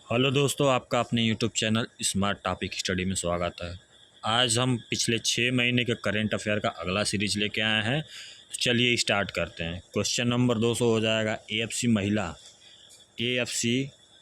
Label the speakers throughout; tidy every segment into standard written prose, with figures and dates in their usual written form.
Speaker 1: Hello दोस्तों, आपका अपने YouTube channel smart topic study में स्वागत है। आज हम पिछले 6 महीने के करंट अफेयर का अगला सीरीज लेके आए हैं। तो चलिए स्टार्ट करते हैं। क्वेश्चन नंबर 200 हो जाएगा एएफसी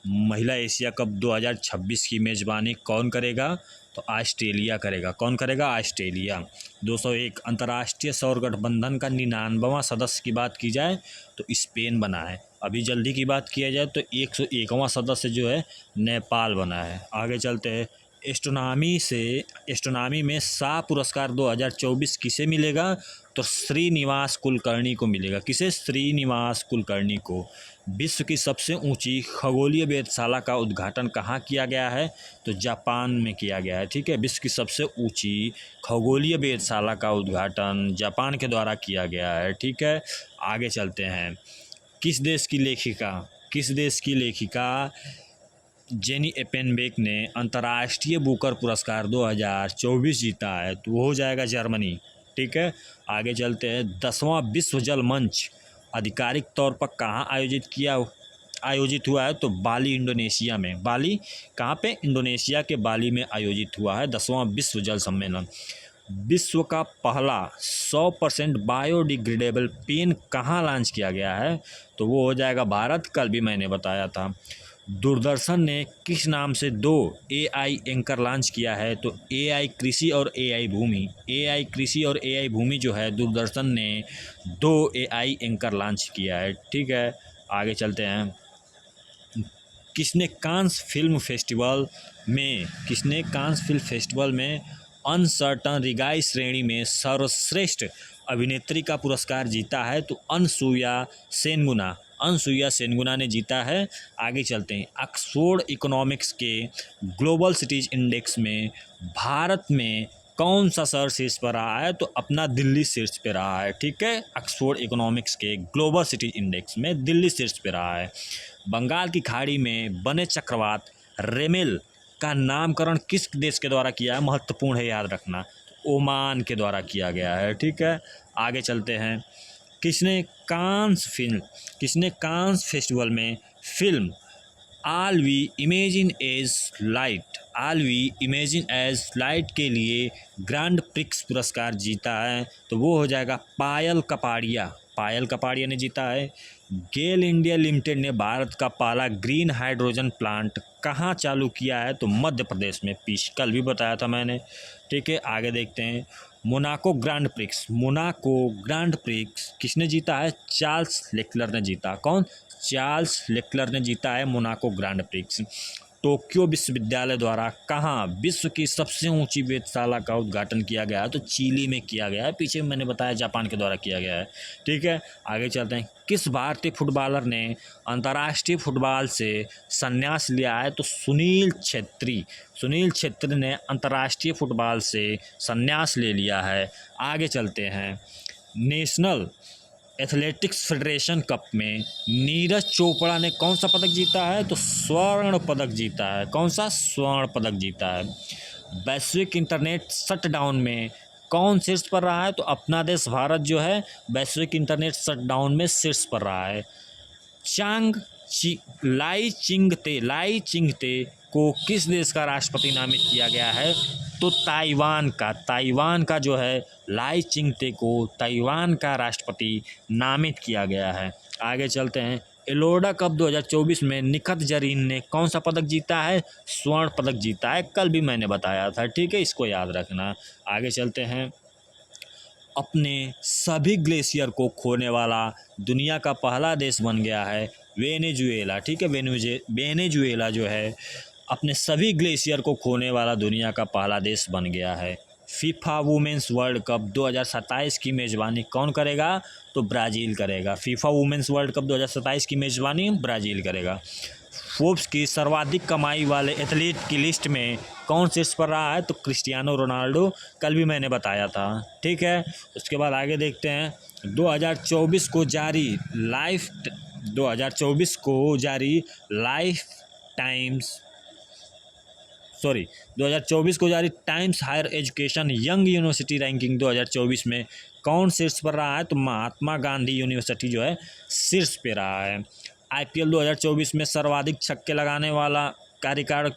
Speaker 1: महिला एशिया कप 2026 की मेज़बानी कौन करेगा? तो ऑस्ट्रेलिया करेगा। कौन करेगा? ऑस्ट्रेलिया। 201 अंतर्राष्ट्रीय सौर गठबंधन का 99वां सदस्य की बात की जाए तो स्पेन बना है। अभी जल्दी की बात किया जाए तो 101वां सदस्य जो है नेपाल बना है। आगे चलते हैं। एस्ट्रोनॉमी में शाह पुरस्कार 2024 किसे मिलेगा? तो श्रीनिवास कुलकर्णी को मिलेगा। किसे? श्रीनिवास कुलकर्णी को। विश्व की सबसे ऊंची खगोलीय वेधशाला का उद्घाटन कहाँ किया गया है? तो जापान में किया गया है। ठीक है, विश्व की सबसे ऊंची खगोलीय वेधशाला का उद्घाटन जापान के द्वारा किया गया है। ठीक है, आगे चलते हैं। किस देश की लेखिका जेनी एपेनबेक ने अंतर्राष्ट्रीय बुकर पुरस्कार 2024 जीता है? तो वो हो जाएगा जर्मनी। ठीक है, आगे चलते हैं। 10वां विश्व जल मंच आधिकारिक तौर पर कहाँ आयोजित हुआ है? तो बाली, इंडोनेशिया में। बाली कहाँ पे? इंडोनेशिया के बाली में आयोजित हुआ है 10वां विश्व जल सम्मेलन। विश्व का पहला 100% बायोडिग्रेडेबल पेन कहाँ लॉन्च किया गया है? तो वो हो जाएगा भारत। कल भी मैंने बताया था। दूरदर्शन ने किस नाम से 2 एआई एंकर लॉन्च किया है? तो एआई कृषि और एआई भूमि। एआई कृषि और एआई भूमि जो है, दूरदर्शन ने 2 एआई एंकर लॉन्च किया है। ठीक है, आगे चलते हैं। किसने कांस फिल्म फेस्टिवल में अनसर्टन रिगाई श्रेणी में सर्वश्रेष्ठ अभिनेत्री का पुरस्कार जीता है? तो अनसुया सेनगुना ने जीता है। आगे चलते हैं। ऑक्सफोर्ड इकोनॉमिक्स के ग्लोबल सिटीज इंडेक्स में भारत में कौन सा शहर शीर्ष पर रहा है? तो अपना दिल्ली शीर्ष पे रहा है। ठीक है, ऑक्सफोर्ड इकोनॉमिक्स के ग्लोबल सिटीज इंडेक्स में दिल्ली शीर्ष पे रहा है। बंगाल की खाड़ी में बने चक्रवात रेमेल का नामकरण किस देश के द्वारा किया है? महत्वपूर्ण है, याद रखना। ओमान के द्वारा किया गया है। ठीक है, आगे चलते हैं। किसने कांस फेस्टिवल में film all we imagine as light के लिए ग्रैंड प्रिक्स पुरस्कार जीता है? तो वो हो जाएगा पायल कपाड़िया ने जीता है। गेल इंडिया लिमिटेड ने भारत का पहला ग्रीन हाइड्रोजन प्लांट कहाँ चालू किया है? तो मध्य प्रदेश में। कल भी बताया था मैंने। ठीक है, आगे देखते हैं। मोनाको ग्रैंड प्रिक्स किसने जीता है? चार्ल्स लेक्लर ने जीता। कौन? चार्ल्स लेक्लर ने जीता है मोनाको ग्रैंड प्रिक्स। टोक्यो विश्वविद्यालय द्वारा कहाँ विश्व की सबसे ऊंची वेधशाला का उद्घाटन किया गया है? तो चिली में किया गया है। पीछे मैंने बताया जापान के द्वारा किया गया है। ठीक है, आगे चलते हैं। किस भारतीय फुटबॉलर ने अंतर्राष्ट्रीय फुटबॉल से संन्यास लिया है? तो सुनील छेत्री ने अंतर्राष्ट्रीय फुटबॉल से संन्यास ले लिया है। आगे चलते हैं। नेशनल एथलेटिक्स फेडरेशन कप में नीरज चोपड़ा ने कौन सा पदक जीता है? तो स्वर्ण पदक जीता है। कौन सा? स्वर्ण पदक जीता है। वैश्विक इंटरनेट शटडाउन में कौन शीर्ष पर रहा है? तो अपना देश भारत जो है वैश्विक इंटरनेट शटडाउन में शीर्ष पर रहा है। लाई चिंगते को किस देश का राष्ट्रपति नामित किया गया है? तो ताइवान का जो है लाई चिंगते को ताइवान का राष्ट्रपति नामित किया गया है। आगे चलते हैं। एलोरा कप 2024 में निखत जरीन ने कौन सा पदक जीता है? स्वर्ण पदक जीता है। कल भी मैंने बताया था। ठीक है, इसको याद रखना। आगे चलते हैं। अपने सभी ग्लेशियर को खोने वाला दुनिया का पहला देश बन गया है वेनेजुएला। ठीक है, वेनेजुएला जो है अपने सभी ग्लेशियर को खोने वाला दुनिया का पहला देश बन गया है। फीफा वुमेंस वर्ल्ड कप 2027 की मेज़बानी कौन करेगा? तो ब्राज़ील करेगा। फीफा वुमेंस वर्ल्ड कप 2027 की मेज़बानी ब्राज़ील करेगा। फोर्ब्स की सर्वाधिक कमाई वाले एथलीट की लिस्ट में कौन शीर्ष पर रहा है? तो क्रिस्टियानो रोनाल्डो। कल भी मैंने बताया था। ठीक है, उसके बाद आगे देखते हैं। 2024 को जारी Times Higher Education Young University Ranking 2024 में कौन शीर्ष पर रहा है? तो महात्मा गांधी यूनिवर्सिटी जो है शीर्ष पे रहा है। आईपीएल 2024 में सर्वाधिक छक्के लगाने वाला का रिकॉर्ड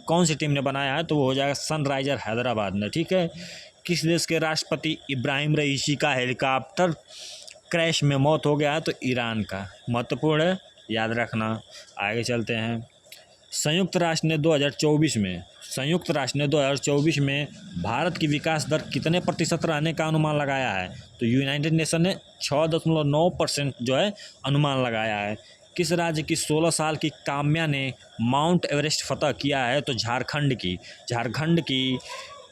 Speaker 1: कौन सी टीम ने बनाया है, तो वो हो जाएगा सनराइजर हैदराबाद ने। ठीक है। किस देश के राष्ट्रपति इब्राहिम रईसी का हेलीकॉप्टर क्रैश में मौत हो गया है, तो ईरान का। महत्वपूर्ण है, याद रखना। आगे चलते हैं। संयुक्त राष्ट्र ने 2024 में भारत की विकास दर कितने प्रतिशत रहने का अनुमान लगाया है, तो यूनाइटेड नेशन ने 6.9% जो है अनुमान लगाया है। किस राज्य की 16 साल की काम्या ने माउंट एवरेस्ट फतह किया है, तो झारखंड की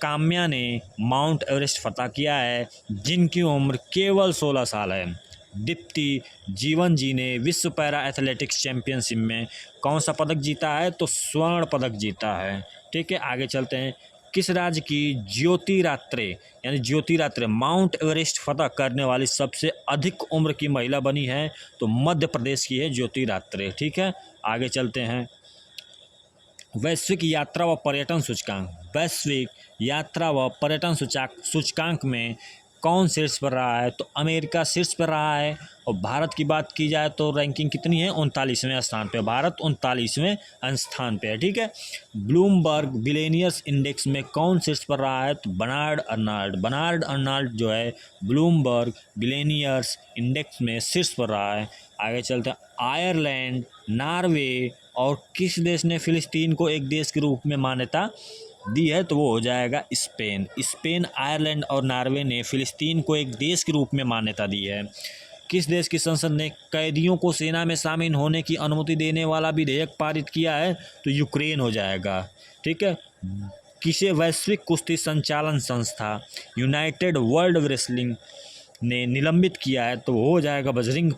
Speaker 1: काम्या ने माउंट एवरेस्ट फतह किया है, जिनकी उम्र केवल 16 साल है। दीप्ति जीवन जी ने विश्व पैरा एथलेटिक्स चैंपियनशिप में कौन सा पदक जीता है, तो स्वर्ण पदक जीता है। ठीक है। आगे चलते हैं। किस राज्य की ज्योति रात्रे माउंट एवरेस्ट फतह करने वाली सबसे अधिक उम्र की महिला बनी है, तो मध्य प्रदेश की है ज्योति रात्रे। ठीक है। आगे चलते हैं। वैश्विक यात्रा व पर्यटन सूचकांक में कौन शीर्ष पर रहा है, तो अमेरिका शीर्ष पर रहा है। और भारत की बात की जाए तो रैंकिंग कितनी है, 39वें स्थान पे। भारत 39वें स्थान पे है। ठीक है। ब्लूमबर्ग बिलियनियर्स इंडेक्स में कौन शीर्ष पर रहा है, तो बर्नार्ड अर्नाल्ड जो है ब्लूमबर्ग बिलियनियर्स इंडेक्स में शीर्ष पर रहा है। आगे चलते हैं। आयरलैंड, नॉर्वे और किस देश ने फिलिस्तीन को एक देश के रूप में मान्यता दी है, तो वो हो जाएगा स्पेन, आयरलैंड और नॉर्वे ने फिलिस्तीन को एक देश के रूप में मान्यता दी है। किस देश की संसद ने कैदियों को सेना में शामिल होने की अनुमति देने वाला विधेयक पारित किया है, तो यूक्रेन हो जाएगा। ठीक है। किसे वैश्विक कुश्ती संचालन संस्था यूनाइटेड वर्ल्ड रेसलिंग ने निलंबित किया है, तो वो हो जाएगा बजरंग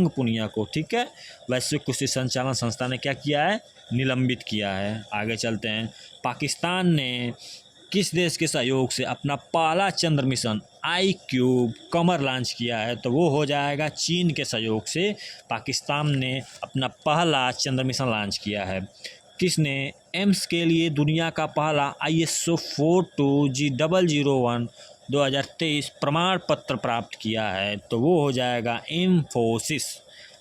Speaker 1: पुनिया को। ठीक है। वैश्विक कुश्ती संचालन संस्था ने क्या किया है, निलंबित किया है। आगे चलते हैं। पाकिस्तान ने किस देश के सहयोग से अपना पहला चंद्र मिशन iCube कमर लॉन्च किया है, तो वो हो जाएगा चीन के सहयोग से पाकिस्तान ने अपना पहला चंद्र मिशन लॉन्च किया है। किसने एम्स के लिए दुनिया का पहला ISO 42G001 2023 प्रमाण पत्र प्राप्त किया है, तो वो हो जाएगा इन्फोसिस।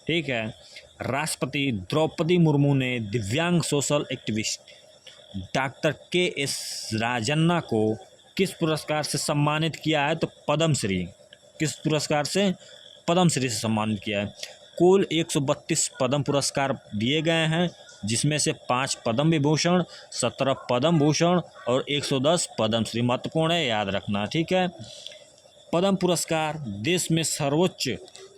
Speaker 1: ठीक है। राष्ट्रपति द्रौपदी मुर्मू ने दिव्यांग social activist doctor KS Rajanna को किस पुरस्कार से सम्मानित किया है, तो पद्मश्री। किस पुरस्कार से, पद्मश्री से सम्मानित किया है। कुल 132 पद्म पुरस्कार दिए गए हैं, जिसमें से 5 पद्म विभूषण, 17 पद्म भूषण और 110 पद्मश्री। महत्वपूर्ण है, याद रखना। ठीक है। पद्म पुरस्कार देश में सर्वोच्च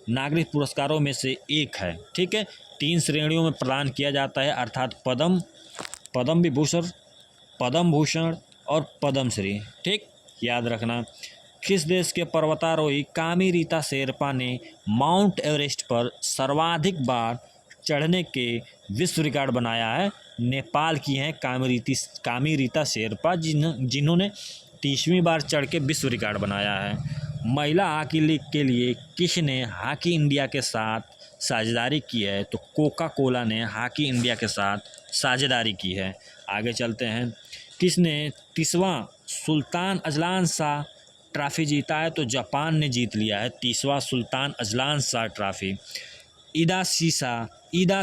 Speaker 1: नागरिक पुरस्कारों में से एक है। ठीक है। 3 श्रेणियों में प्रदान किया जाता है, अर्थात पद्म विभूषण, पद्म भूषण और पद्मश्री। ठीक, याद रखना। किस देश के पर्वतारोही कामी रीता शेरपा ने माउंट एवरेस्ट पर सर्वाधिक बार चढ़ने के विश्व रिकॉर्ड बनाया है? नेपाल की हैं कामी रीता शेरपा, जिन्होंने 30वीं बार चढ़ के विश्व रिकॉर्ड बनाया है। महिला हॉकी लीग के लिए किसने हॉकी इंडिया के साथ साझेदारी की है? तो कोका कोला ने हॉकी इंडिया के साथ साझेदारी की है। आगे चलते हैं। किसने 30वां सुल्तान अजलान शाह ट्रॉफी जीता है? तो जापान ने जीत लिया है 30वां सुल्तान अजलान शाह ट्रॉफी। ईदा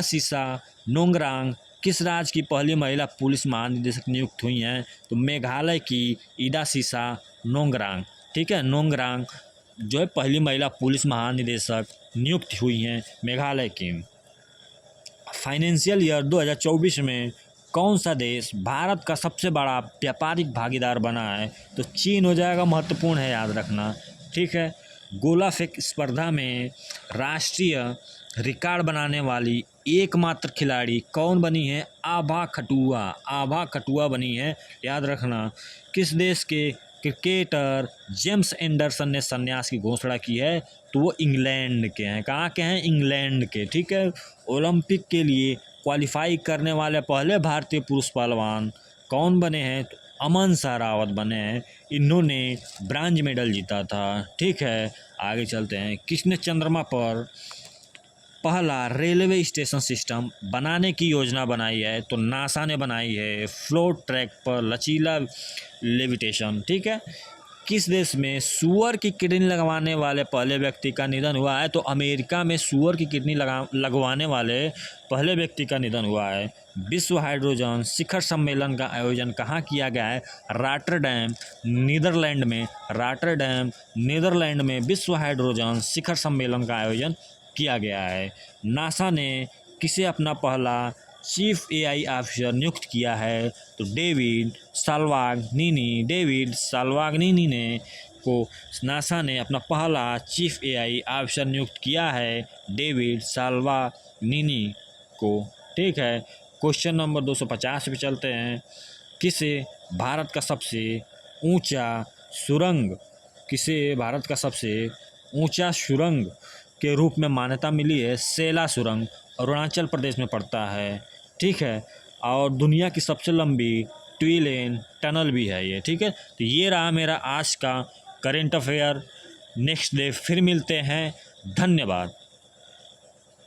Speaker 1: सीसा नोंगरांग किस राज्य की पहली महिला पुलिस महानिदेशक नियुक्त हुई हैं? तो मेघालय की ईदा सीसा नोंगरांग। ठीक है, नोंगरांग जो है पहली महिला पुलिस महानिदेशक नियुक्त हुई हैं मेघालय की। फाइनेंशियल ईयर 2024 में कौन सा देश भारत का सबसे बड़ा व्यापारिक भागीदार बना है? तो चीन हो जाएगा। महत्वपूर्ण है, याद रखना। ठीक है। गोला फेंक स्पर्धा में राष्ट्रीय रिकॉर्ड बनाने वाली एकमात्र खिलाड़ी कौन बनी है? आभा खटुआ बनी है, याद रखना। किस देश के क्रिकेटर जेम्स एंडरसन ने संन्यास की घोषणा की है? तो वो इंग्लैंड के हैं। कहाँ के हैं? इंग्लैंड के। ठीक है। ओलंपिक के लिए क्वालिफाई करने वाले पहले भारतीय पुरुष पहलवान कौन बने हैं? तो अमन शाह रावत बने हैं। इन्होंने ब्रांज मेडल जीता था। ठीक है, आगे चलते हैं। किसने चंद्रमा पर पहला रेलवे स्टेशन सिस्टम बनाने की योजना बनाई है? तो नासा ने बनाई है। फ्लोट ट्रैक पर लचीला लेविटेशन। ठीक है। किस देश में सूअर की किडनी लगवाने वाले पहले व्यक्ति का निधन हुआ है? तो अमेरिका में सूअर की किडनी लगवाने वाले पहले व्यक्ति का निधन हुआ है। विश्व हाइड्रोजन शिखर सम्मेलन का आयोजन कहाँ किया गया है? रॉटरडैम नीदरलैंड में विश्व हाइड्रोजन शिखर सम्मेलन का आयोजन किया गया है। नासा ने किसे अपना पहला चीफ एआई ऑफिसर नियुक्त किया है? तो डेविड साल्वागनिनी ने को नासा ने अपना पहला चीफ एआई ऑफिसर नियुक्त किया है, डेविड साल्वागनिनी को। ठीक है, क्वेश्चन नंबर 250 पे चलते हैं। किसे भारत का सबसे ऊंचा सुरंग के रूप में मान्यता मिली है? सेला सुरंग अरुणाचल प्रदेश में पड़ता है। ठीक है, और दुनिया की सबसे लंबी ट्वी-लेन टनल भी है ये। ठीक है, तो ये रहा मेरा आज का करेंट अफेयर। नेक्स्ट डे फिर मिलते हैं। धन्यवाद।